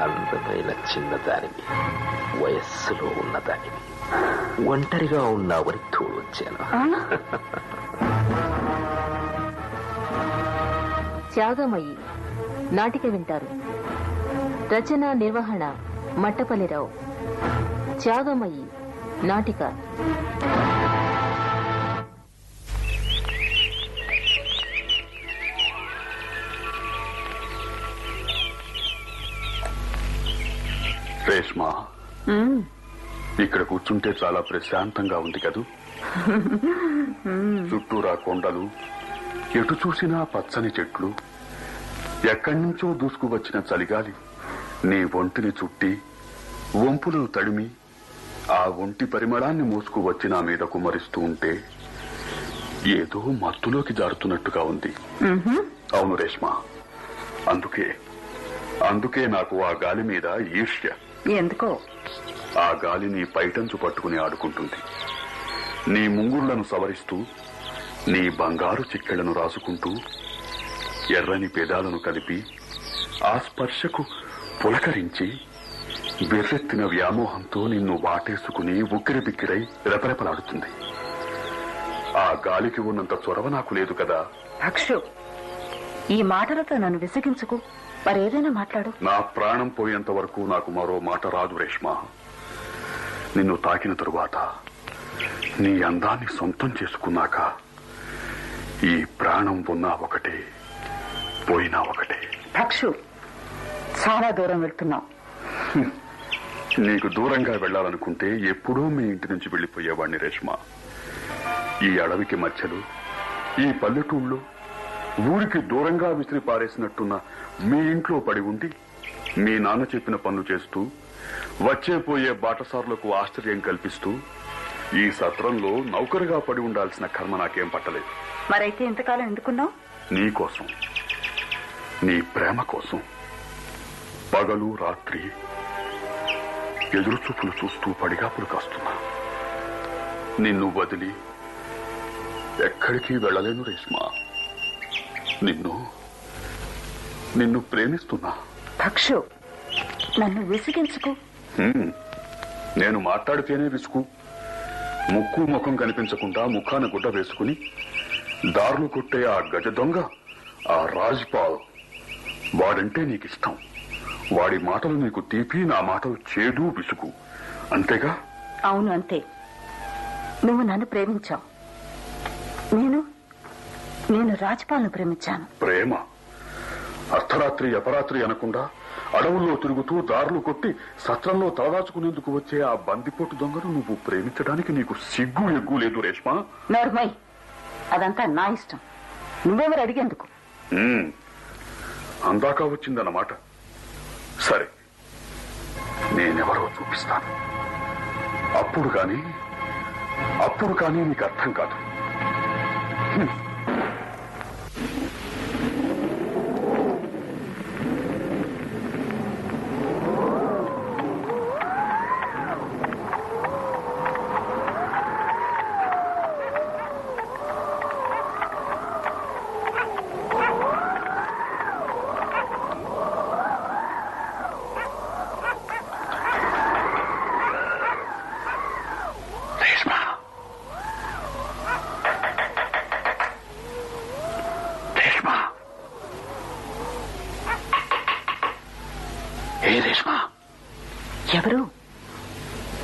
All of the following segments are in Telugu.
అందమైన చిన్నదానివి, వయస్సులో ఉన్నదానివి, ఒంటరిగా ఉన్నావని తోడొచ్చాను. త్యాగమయ్యి నాటిక వింటారు. రచన నిర్వహణ మట్టపల్లిరావు. త్యాగమయ్యి నాటిక. రేష్మా, ఇక్కడ కూర్చుంటే చాలా ప్రశాంతంగా ఉంది కదూ. చుట్టూరా కొండలు, ఎటు చూసినా పచ్చని చెట్లు, ఎక్కడి నుంచో దూసుకువచ్చిన చలిగాలి నీ ఒంటిని చుట్టి వంపులను తడిమి ఆ ఒంటి పరిమళాన్ని మోసుకువచ్చి నా మీద కుమరిస్తూ ఉంటే ఏదో మత్తులోకి జారుతున్నట్టుగా ఉంది. అవును రేష్మా, అందుకే నాకు ఆ గాలి మీద ఈర్ష్య. ఎందుకో? ఆ గాలి నీ పైటంచు పట్టుకుని ఆడుకుంటుంది. నీ ముంగుళ్లను సవరిస్తూ, నీ బంగారు చిక్కెళ్లను రాసుకుంటూ, ఎర్రని పెదాలను కలిపి ఆ స్పర్శకు పులకరించి బిర్రెత్తిన వ్యామోహంతో నిన్ను వాటేసుకుని ఉక్కిరిబిక్కిరై రెపరెపలాడుతుంది. ఆ గాలికి ఉన్నంత చొరవ నాకు లేదు కదా. అక్షు, ఈ మాటలతో నన్ను విసిగించుకు. మరేదైనా మాట్లాడు. నా ప్రాణం పోయేంత వరకు నాకు మరో మాట రాదు రేష్మా. నిన్ను తాకిన తరువాత, నీ అందాన్ని సొంతం చేసుకున్నాక ఈ ప్రాణం ఉన్నా ఒకటే, పోయినా ఒకటే. అక్షు, చాలా దూరం వెళ్తున్నావు. నీకు దూరంగా వెళ్లాలనుకుంటే ఎప్పుడూ మీ ఇంటి నుంచి వెళ్లిపోయేవాణ్ణి రేష్మా. ఈ అడవికి మధ్యలో, ఈ పల్లెటూళ్ళలో, ఊరికి దూరంగా విసిరి పారేసినట్టున్న మీ ఇంట్లో పడి ఉండి మీ నాన్న చెప్పిన పనులు చేస్తూ, వచ్చే పోయే బాటసారులకు ఆశ్చర్యం కల్పిస్తూ ఈ సత్రంలో నౌకరుగా పడి ఉండాల్సిన కర్మ నాకేం పట్టలేదు. మరైతే ఇంతకాలం ఎందుకున్నావు? నీ కోసం, నీ ప్రేమ కోసం పగలు రాత్రి ఎదురుచూపులు చూస్తూ పడిగాపులు కాస్తున్నా. నిన్ను వదిలి ఎక్కడికి వెళ్ళలేను రేష్మా. నిన్ను ప్రేమిస్తున్నా. అక్షు, నన్ను విసిగించుకు. నేను మాట్లాడితేనే విసుకు. ముక్కు ముఖం కనిపించకుండా ముఖాన గుడ్డ వేసుకుని దారులు కొట్టే ఆ గజ దొంగ, ఆ రాజ్పాల్, వాడంటే నీకిష్టం. వాడి మాటలు నీకు తీపి, నా మాటలు చేదు, విసుగు. అంతేగా? అవును, అంతే. నువ్వు నన్ను ప్రేమించావు. నేను రాజ్పాల్ను ప్రేమించాను. ప్రేమ అర్ధరాత్రి అపరాత్రి అనకుండా అడవుల్లో తిరుగుతూ దారులు కొట్టి సత్రంలో తలదాచుకునేందుకు వచ్చే ఆ బందిపోటు దొంగను నువ్వు ప్రేమించడానికి నీకు సిగ్గు ఎగ్గు లేదు రేష్మా. నోర్మై, అదంతా నా ఇష్టం. నువ్వెవరు అడిగేందుకు? అందాక వచ్చిందన్నమాట. సరే, నేనెవరో చూపిస్తాను. అప్పుడు కానీ నీకు అర్థం కాదు. ఎవరు?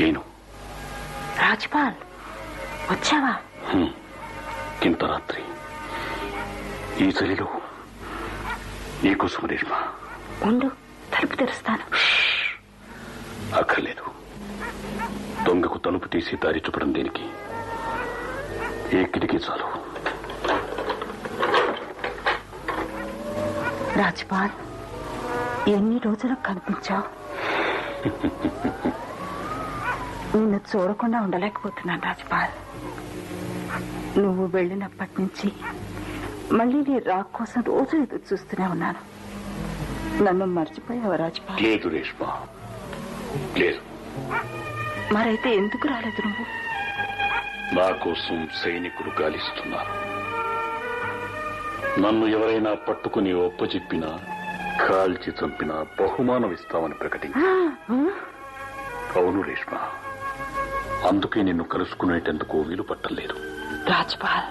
నేను. రాజ్పాల్, వచ్చావా? ఇంత రాత్రి ఈ చలిలో నీకోసం రేష్మా. ఉండు, తలుపు తెరుస్తాను. అక్కర్లేదు. దొంగకు తలుపు తీసి దారి చూపడం దేనికి? ఏ కిటికీ చాలు. రాజ్పాల్, ఎన్ని రోజులకు కనిపించావు? నిన్ను చూడకుండా ఉండలేకపోతున్నాను రాజ్పాల్. నువ్వు వెళ్ళినప్పటి నుంచి మళ్ళీ నీ రాక్ కోసం రోజు ఎదురు చూస్తూనే ఉన్నాను. నన్ను మర్చిపోయావా రాజ్పాల్? లేదు రేష్మా, లేదు. మరైతే ఎందుకు రాలేదు నువ్వు? నా కోసం సైనికులు గాలిస్తున్నారు. నన్ను ఎవరైనా పట్టుకుని ఒప్పచెప్పినా కాల్చి చంపినా బహుమానం ఇస్తామని ప్రకటించి. అవును రేష్మ, అందుకే నిన్ను కలుసుకునేటందుకు వీలు పట్టలేదు. రాజ్పాల్,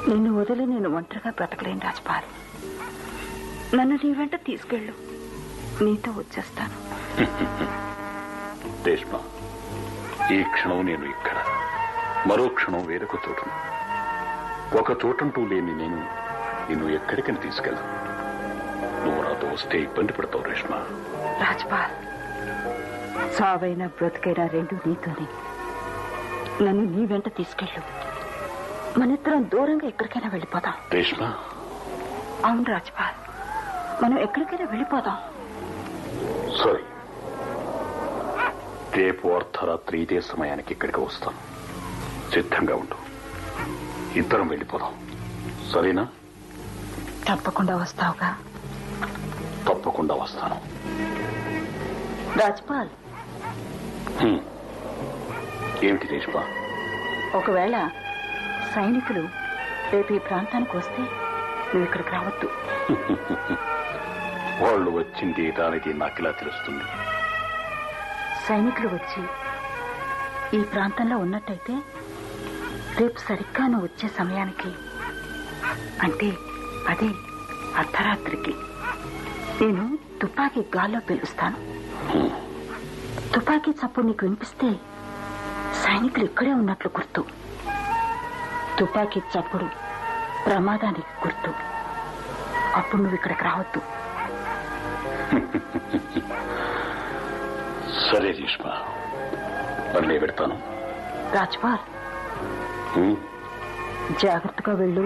నిన్ను వదిలి నేను ఒంటరిగా బ్రతకలేను రాజ్పాల్. నన్ను నీ వెంట తీసుకెళ్ళు, నీతో వచ్చేస్తాను. రేష్మ, ఈ క్షణం నేను ఇక్కడ, మరో క్షణం వేరొక చోటను. ఒక చోటంటూ లేని నేను నిన్ను ఎక్కడికని తీసుకెళ్ళను. నువ్వు నాతో వస్తే ఇబ్బంది పడతావు రేష్మ. రాజ్పాల్, సావైనా బ్రతికైనా రెండు నీతోనే. నన్ను నీ వెంట తీసుకెళ్ళు, మనిద్దరం దూరంగా ఎక్కడికైనా వెళ్ళిపోదాం. రేష్మ, అవును రాజ్పాల్, మనం ఎక్కడికైనా వెళ్ళిపోదాం. సరే, రేపు అర్ధరాత్రి ఇదే సమయానికి ఇక్కడికి వస్తాను. సిద్ధంగా ఉండు. ఇద్దరం వెళ్ళిపోదాం, సరేనా? తప్పకుండా వస్తావుగా? తప్పకుండా వస్తాను. రాజ్పాల్, ఏమిటి రేష్మ? ఒకవేళ సైనికులు రేపు ఈ ప్రాంతానికి వస్తే నువ్వు ఇక్కడికి రావద్దు. వాళ్ళు వచ్చింది దానికి నాకిలా తెలుస్తుంది. సైనికులు వచ్చి ఈ ప్రాంతంలో ఉన్నట్టయితే రేపు సరిగ్గా నువ్వు వచ్చే సమయానికి, అంటే అదే అర్ధరాత్రికి, నేను తుపాకీ గాల్లో పిలుస్తాను. తుపాకీ చప్పుడు నీకు వినిపిస్తే సైనికులు ఇక్కడే ఉన్నట్లు గుర్తు. తుపాకీ చప్పుడు ప్రమాదానికి గుర్తు. అప్పుడు నువ్వు ఇక్కడికి రావద్దు. సరే రేష్మ, మళ్ళీ పెడతాను. రాజ్పాల్, జాగ్రత్తగా వెళ్ళు.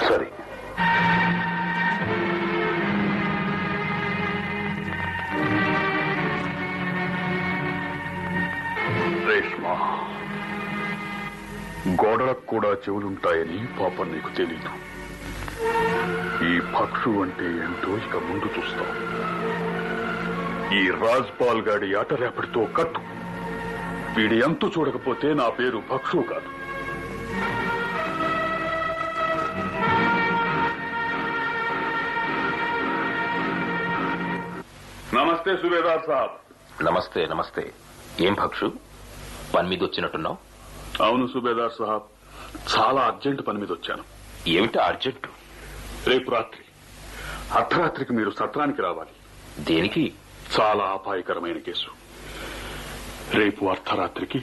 సరే. రేష్మ, గోడలకు కూడా చెవులుంటాయని పాపం నీకు తెలీదు. ఈ పక్షు అంటే ఏంటో ఇక ముందు చూస్తాం. ఈ రాజ్పాల్ గాడి ఆట రేపటితో కట్టు. వీడి ఎంతో చూడకపోతే నా పేరు పక్షు కాదు. నమస్తే సుబేదార్ సాబ్. నమస్తే నమస్తే. ఏం భక్షు, పని మీద వచ్చినట్టున్నావు? అవును సుబేదార్ సాబ్, చాలా అర్జెంట్ పని మీద వచ్చాను. ఏమిటా అర్జెంటు? రేపు రాత్రి అర్ధరాత్రికి మీరు సత్రానికి రావాలి. దేనికి? చాలా అపాయకరమైన కేసు. రేపు అర్ధరాత్రికి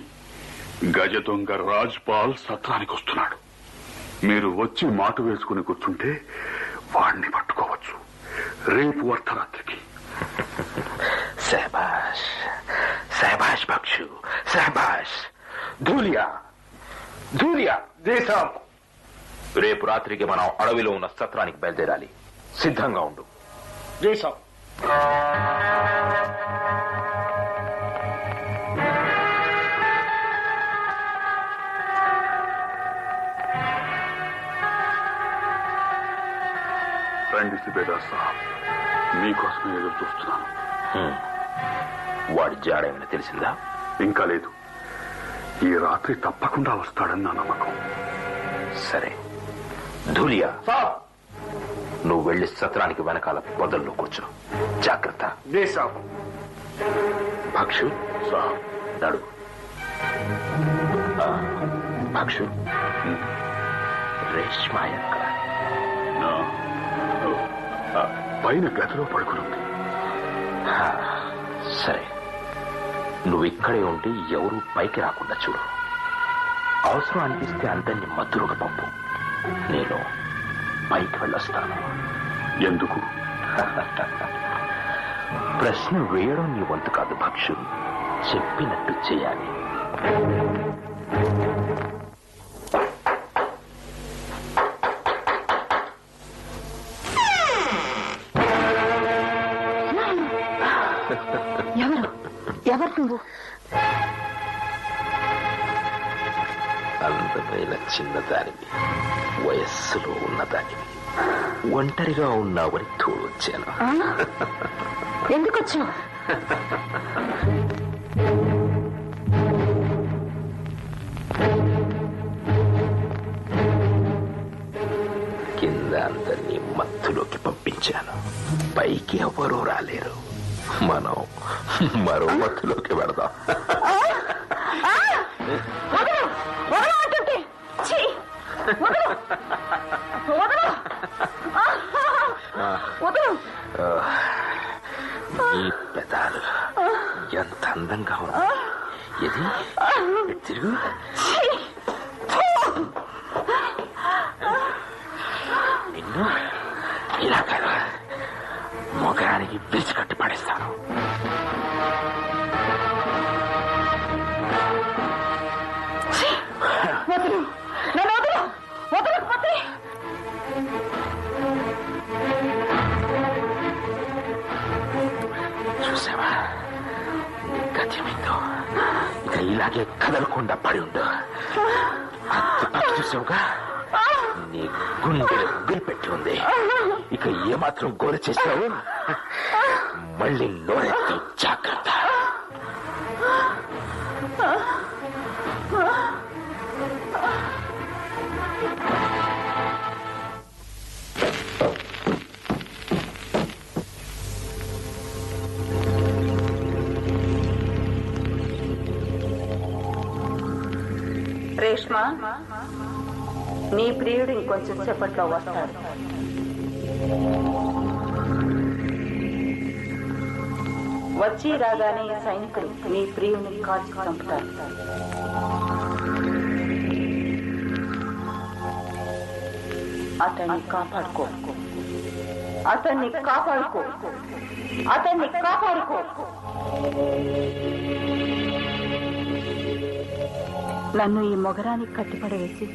గజ దొంగ రాజ్పాల్ సత్రానికి వస్తున్నాడు. మీరు వచ్చి మాట వేసుకుని కూర్చుంటే వాణ్ణి పట్టుకోవచ్చు. రేపు అర్ధరాత్రికి. శాబాష్ శాబాష్ భక్షు, శాబాష్. ధూలియా ధూలియా దేశం. రేపు రాత్రికి మనం అడవిలో ఉన్న సత్రానికి బయలుదేరాలి. సిద్ధంగా ఉండు. దేశం. రండి సుబేదార్ సాబ్, మీకోసమే ఎదురు చూస్తున్నాను. వాడి జాడేమైనా తెలిసిందా? ఇంకా లేదు. ఈ రాత్రి తప్పకుండా వస్తాడని నా నమ్మకం. సరే ధూలియా, నువ్వు వెళ్లి సత్రానికి వెనకాల పొదల్లో కూర్చో. జాగ్రత్త. దేశం. భక్షు సాబ్, నడు. భక్షు, రేష్మా ఎక్కడ? పైన గదిలో పడుకునుంది. సరే, నువ్వు ఇక్కడే ఉండి ఎవరూ పైకి రాకుండా చూడు. అవసరం అనిపిస్తే అందరినీ మధురుగా పంపు. నేను పైకి వెళ్ళొస్తాను. ఎందుకు? ప్రశ్న వేయడం నీ వంతు కాదు భక్షు, చెప్పినట్టు చేయాలి. ఎవరు నువ్వు? అందమైన చిన్నదానివి, వయస్సులో ఉన్నదానివి, ఒంటరిగా ఉన్నావని తోడొచ్చాను. ఎందుకు వచ్చావు? అందరినీ మత్తులోకి పంపించాను. పైకి ఎవరూ రాలేరు. మనం మరో మత్తులోకి వెళదాం. ఈ పెదాలు ఎంత అందంగా ఉంది. ఇది తిరుగు. నిన్ను ఇలా కదా మొగరానికి పిలిచి కట్టి పడేస్తాను. చూసావా గతి మీతో ఇక ఇలాగే కదలకుండా పడి ఉండు. చూసావుగా నీ గుండెలు గురిపెట్టి ఉంది. ఇక ఏమాత్రం గోల చేసావు మళ్ళీ నోరెత్తి జాగ్రత్త. రేష్మా, నీ ప్రియుడు ఇంకొంచెం సేపట్లో వస్తాడు. వచ్చి రాగానే సైనికులు నీ ప్రియుని కాల్చి చంపుతారు. అతన్ని కాపాడుకో, అతన్ని కాపాడుకో, అతన్ని కాపాడుకో. నన్ను ఈ మొగరానికి కట్టిపడవేసి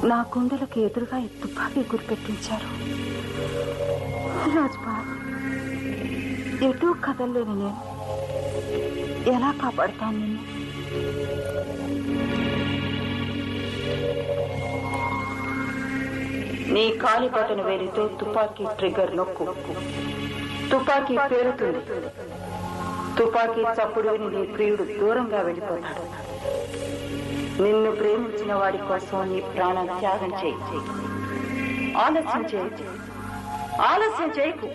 నా కుండలకు ఎదురుగా తుపాకీ గురిపెట్టించారు. రాజ్పాల్, ఎటూ కదల్లేని నేను ఎలా కాపాడుతాను నిన్ను? నీ కాలి బటన్ వేలితో తుపాకీ ట్రిగ్గర్ నొక్కు. తుపాకీ పేరుతుంది. తుపాకీ చప్పుడు విని నీ ప్రియుడు దూరంగా వెళ్ళిపోతాడు. నిన్ను ప్రేమించిన వాడి కోసం నీ ప్రాణం త్యాగం చేయి. ఆలస్యం చేయకు, ఆలస్యం చేయకు.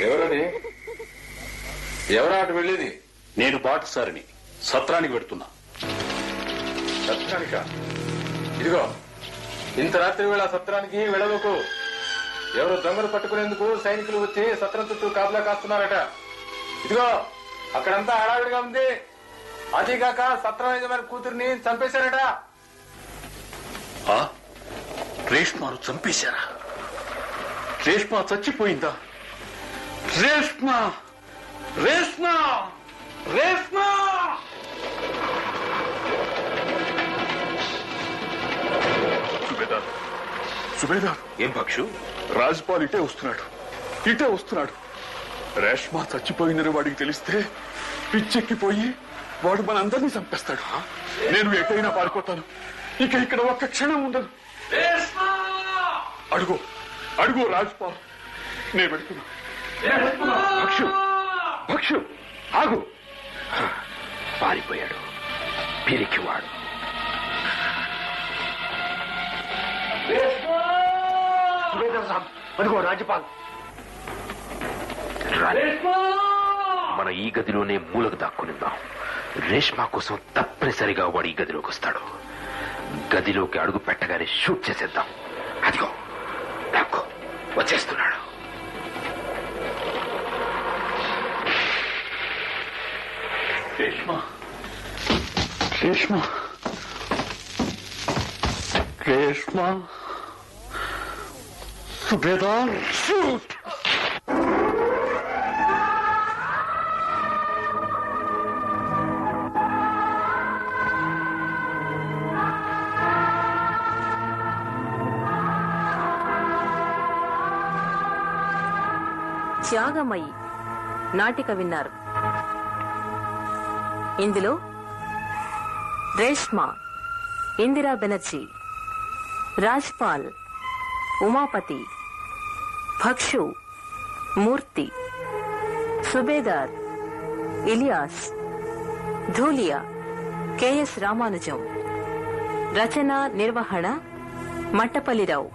ఎవరది? ఎవరా అటు వెళ్ళేది? నేను బాటసారిని, సత్రానికి పెడుతున్నా. సత్రానిక? ఇదిగో, ఇంత రాత్రి వేళ సత్రానికి వెళ్ళవకు. ఎవరు దొంగలు పట్టుకునేందుకు సైనికులు వచ్చి సత్రం చుట్టూ కాపలా కాస్తున్నారట. ఇదిగో, అక్కడంతా హడావిడిగా ఉంది. అదిగాక సత్రం యజమాని కూతురిని చంపేశారట. రేష్మాను చంపేశారా? రేష్మా చచ్చిపోయిందా? రేష్మా, రేష్మా, రేష్మా! సుబేదార్, సుబేదార్. ఏం పక్షు? రాజ్పాల్ ఇటే వస్తున్నాడు, ఇటే వస్తున్నాడు. రేష్మా చచ్చిపోయిందని వాడికి తెలిస్తే పిచ్చెక్కిపోయి వాడు మనందరినీ చంపేస్తాడు. నేను ఎటైనా పారిపోతాను. ఇక ఇక్కడ ఒక్క క్షణం ఉండదు. అడుగు, అడుగు రాజ్పాల్. నేను పెడుతున్నా. భక్షు, భక్షు, ఆగు. పారిపోయాడు పిరికివాడు. అదిగో రాజ్యపాల్. మన ఈ గదిలోనే మూలకు దాక్కునిద్దాం. రేష్మా కోసం తప్పనిసరిగా వాడు ఈ గదిలోకి వస్తాడు. గదిలోకి అడుగు పెట్టగానే షూట్ చేసేద్దాం. అదిగో దాక్కో, వచ్చేస్తున్నాడు. రేష్మా, రేష్మా, రేష్మా. సుబేదార్, షూట్! త్యాగమయి నాటిక విన్నారు. ఇందులో రేష్మా, ఇందిరా బెనర్జీ, రాజ్పాల్, ఉమాపతి, భక్షు మూర్తి, సుబేదార్ ఇలియాస్, ధూలియా కెఎస్ రామానుజం, రచన నిర్వహణ మట్టపల్లిరావు.